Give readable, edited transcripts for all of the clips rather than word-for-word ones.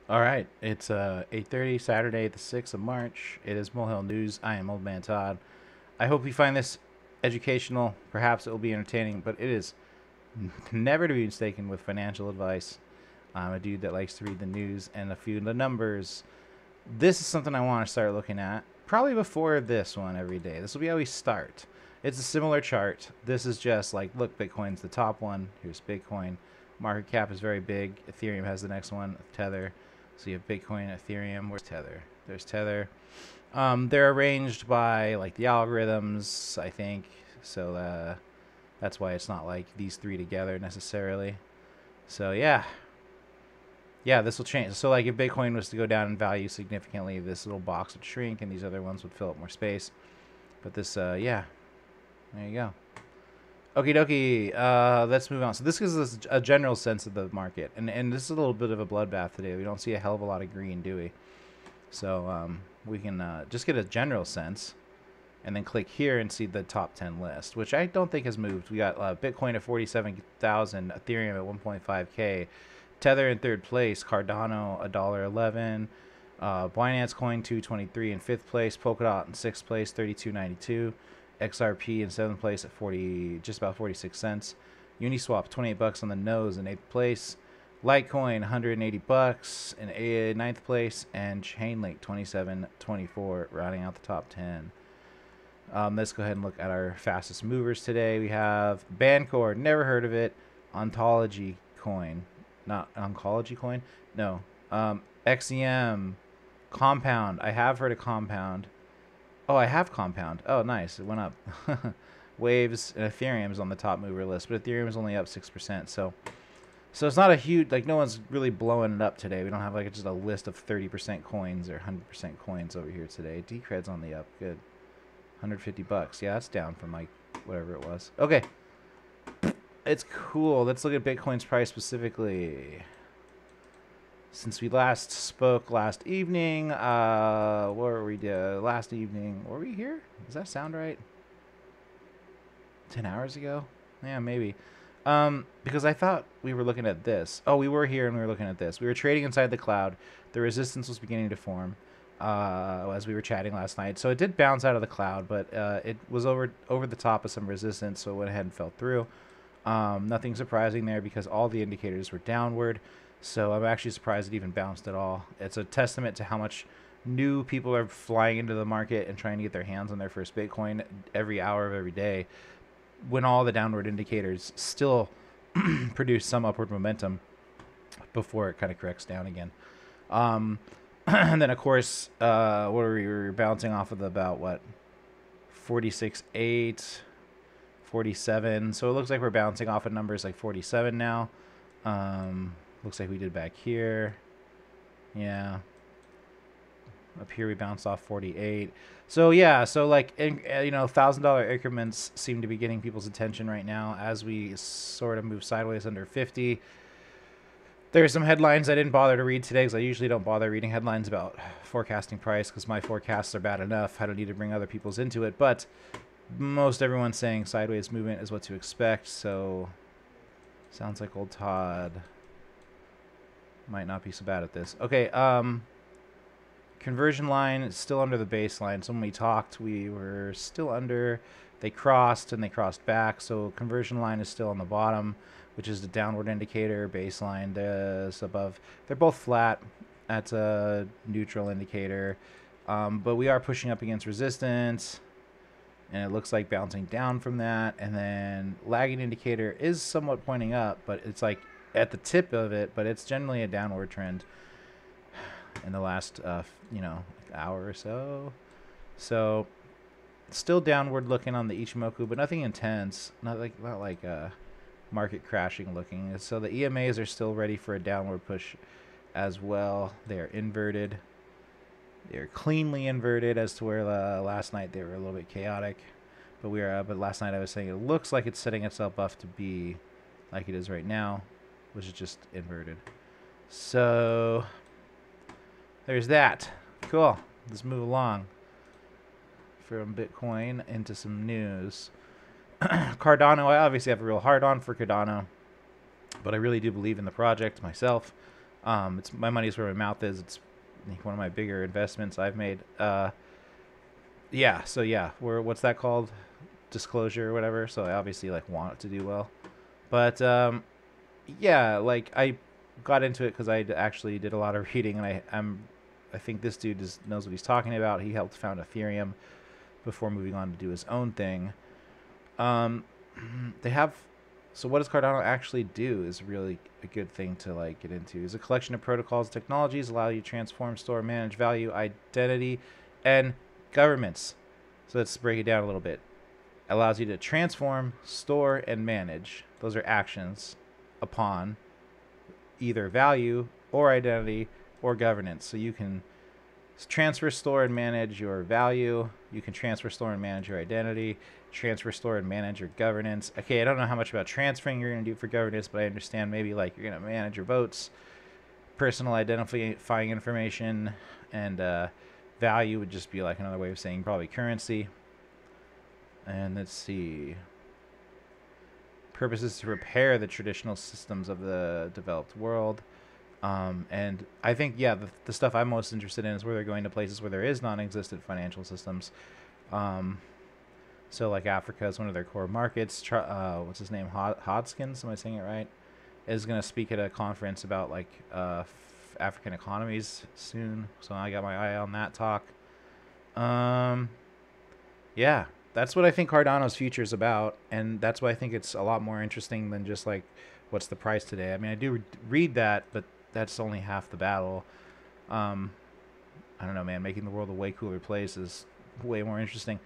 All right, it's 8:30 Saturday, the 6th of March. It is MoleHill News. I am Old Man Todd. I hope you find this educational. Perhaps it will be entertaining, but it is never to be mistaken with financial advice. I'm a dude that likes to read the news and a few of the numbers. This is something I want to start looking at probably before this one every day. This will be how we start. It's a similar chart. This is just like, look, Bitcoin's the top one. Here's Bitcoin. Market cap is very big. Ethereum has the next one, Tether. So you have Bitcoin, Ethereum. Where's Tether? There's Tether. They're arranged by like the algorithms, I think. So that's why it's not like these three together necessarily. So yeah, this will change. So like if Bitcoin was to go down in value significantly, this little box would shrink, and these other ones would fill up more space. But this, yeah, there you go. Okie dokie. Let's move on. So this gives us a general sense of the market, and this is a little bit of a bloodbath today. We don't see a hell of a lot of green, do we? So we can just get a general sense, and then click here and see the top 10 list, which I don't think has moved. We got Bitcoin at 47,000, Ethereum at 1.5K, Tether in third place, Cardano $1.11, Binance Coin 223 in fifth place, Polkadot in sixth place 32.92, XRP in seventh place at just about 46 cents, Uniswap 28 bucks on the nose in eighth place, Litecoin 180 bucks in ninth place, and Chainlink 27.24 rounding out the top 10. Let's go ahead and look at our fastest movers today. We have Bancord, never heard of it. Ontology Coin, not Oncology Coin. No. XEM, Compound. I have heard of Compound. Oh, I have Compound. Oh, nice. It went up. Waves and Ethereum is on the top mover list, but Ethereum is only up 6%. So it's not a huge, like, no one's really blowing it up today. We don't have like just a list of 30% coins or 100% coins over here today. Decred's on the up. Good. 150 bucks. Yeah, that's down from like whatever it was. Okay. It's cool. Let's look at Bitcoin's price specifically. Since we last spoke last evening, what were we last evening? Were we here? Does that sound right? 10 hours ago? Yeah, maybe. Because I thought we were looking at this. Oh, we were here and we were looking at this. We were trading inside the cloud. The resistance was beginning to form as we were chatting last night. So it did bounce out of the cloud, but it was over the top of some resistance, so it went ahead and fell through. Nothing surprising there because all the indicators were downward. So I'm actually surprised it even bounced at all. It's a testament to how much new people are flying into the market and trying to get their hands on their first Bitcoin every hour of every day, when all the downward indicators still produce some upward momentum before it kind of corrects down again. And then, of course, what were we were bouncing off of about, what, 46.8, 47. So it looks like we're bouncing off of numbers like 47 now. Looks like we did back here. Yeah. Up here we bounced off 48. So yeah, so like, $1,000 increments seem to be getting people's attention right now as we sort of move sideways under 50. There's some headlines I didn't bother to read today because I usually don't bother reading headlines about forecasting price because my forecasts are bad enough. I don't need to bring other people's into it. But most everyone's saying sideways movement is what to expect. So sounds like old Todd might not be so bad at this. Okay, conversion line is still under the baseline. So when we talked, we were still under. They crossed and they crossed back. So conversion line is still on the bottom, which is the downward indicator. Baseline is above. They're both flat. That's a neutral indicator. But we are pushing up against resistance, and it looks like bouncing down from that. And then lagging indicator is somewhat pointing up, but it's like at the tip of it, but it's generally a downward trend in the last hour or so. So still downward looking on the Ichimoku, but nothing intense. Not like market crashing looking. So the EMAs are still ready for a downward push as well. They are inverted. They are cleanly inverted, as to where last night they were a little bit chaotic. But but last night I was saying it looks like it's setting itself up to be like it is right now, which is just inverted. So there's that. Cool. Let's move along from Bitcoin into some news. Cardano, I obviously have a real hard on for Cardano, but I really do believe in the project myself. It's my money's where my mouth is. It's one of my bigger investments I've made. Yeah. So yeah, what's that called? Disclosure or whatever. So I obviously like want it to do well, but yeah, like I got into it because I actually did a lot of reading, and I think this dude knows what he's talking about. He helped found Ethereum before moving on to do his own thing. Um, they have. So what does Cardano actually do is really a good thing to like get into. It's a collection of protocols and technologies allow you to transform, store, manage value, identity, and governments. So let's break it down a little bit. It allows you to transform, store, and manage. Those are actions upon either value or identity or governance. So you can transfer, store, and manage your value. You can transfer, store, and manage your identity. Transfer, store, and manage your governance. Okay, I don't know how much about transferring you're going to do for governance, but I understand maybe like you're going to manage your votes, personal identifying information, and value would just be like another way of saying probably currency. And let's see. Purpose is to repair the traditional systems of the developed world. And I think, yeah, the stuff I'm most interested in is where they're going to places where there is non-existent financial systems. So like Africa is one of their core markets. What's his name? Hodskins, am I saying it right? Is going to speak at a conference about like African economies soon. So I got my eye on that talk. Yeah, that's what I think Cardano's future is about, and that's why I think it's a lot more interesting than just like what's the price today. I mean, I do read that, but that's only half the battle. I don't know, man. Making the world a way cooler place is way more interesting.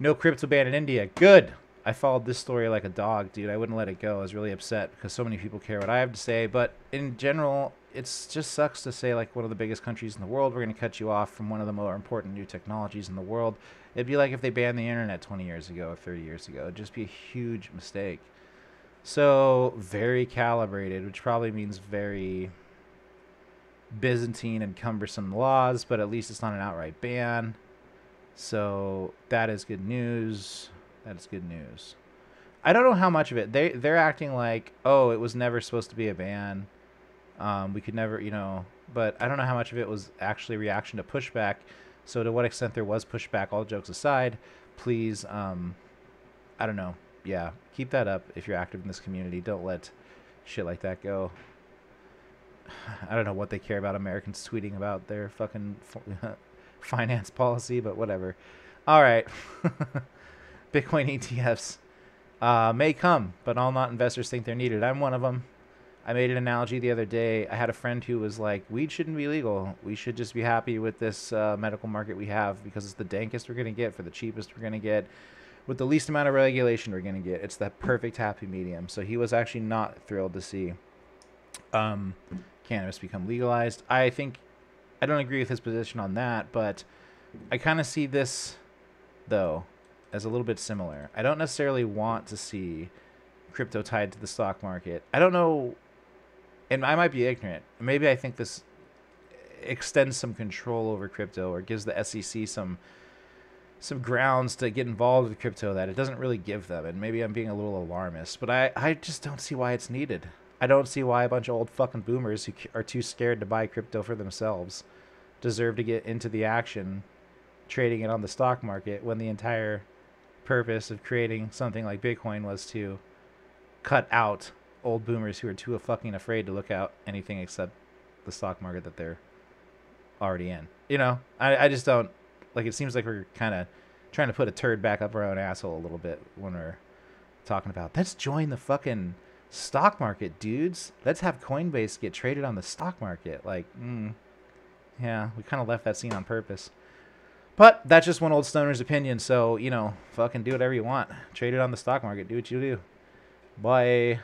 No crypto ban in India. Good. I followed this story like a dog, dude. I wouldn't let it go. I was really upset because so many people care what I have to say. But in general, it's just sucks to say like one of the biggest countries in the world, we're going to cut you off from one of the more important new technologies in the world. It'd be like if they banned the internet 20 years ago or 30 years ago. It'd just be a huge mistake. So very calibrated, which probably means very Byzantine and cumbersome laws, but at least it's not an outright ban. So that is good news. That is good news. I don't know how much of it they're acting like, oh, it was never supposed to be a ban. We could never, but I don't know how much of it was actually reaction to pushback. So to what extent there was pushback, all jokes aside, please, I don't know. Yeah, keep that up if you're active in this community. Don't let shit like that go. I don't know what they care about Americans tweeting about their fucking finance policy, but whatever. All right. Bitcoin ETFs may come, but all not investors think they're needed. I'm one of them. I made an analogy the other day. I had a friend who was like, weed shouldn't be legal. We should just be happy with this medical market we have because it's the dankest we're going to get for the cheapest we're going to get with the least amount of regulation we're going to get. It's that perfect happy medium. So he was actually not thrilled to see cannabis become legalized. I don't agree with his position on that, but I kind of see this, though, as a little bit similar. I don't necessarily want to see crypto tied to the stock market. I don't know, and I might be ignorant. Maybe I think this extends some control over crypto or gives the SEC some grounds to get involved with crypto that it doesn't really give them. And maybe I'm being a little alarmist, but I just don't see why it's needed. I don't see why a bunch of old fucking boomers who are too scared to buy crypto for themselves deserve to get into the action trading it on the stock market when the entire purpose of creating something like Bitcoin was to cut out old boomers who are too fucking afraid to look out anything except the stock market that they're already in. I just don't, like, it seems like we're kind of trying to put a turd back up our own asshole a little bit when we're talking about, let's join the fucking stock market, dudes. Let's have Coinbase get traded on the stock market. Like, yeah, we kind of left that scene on purpose. But that's just one old stoner's opinion. So, fucking do whatever you want. Trade it on the stock market. Do what you do. Bye.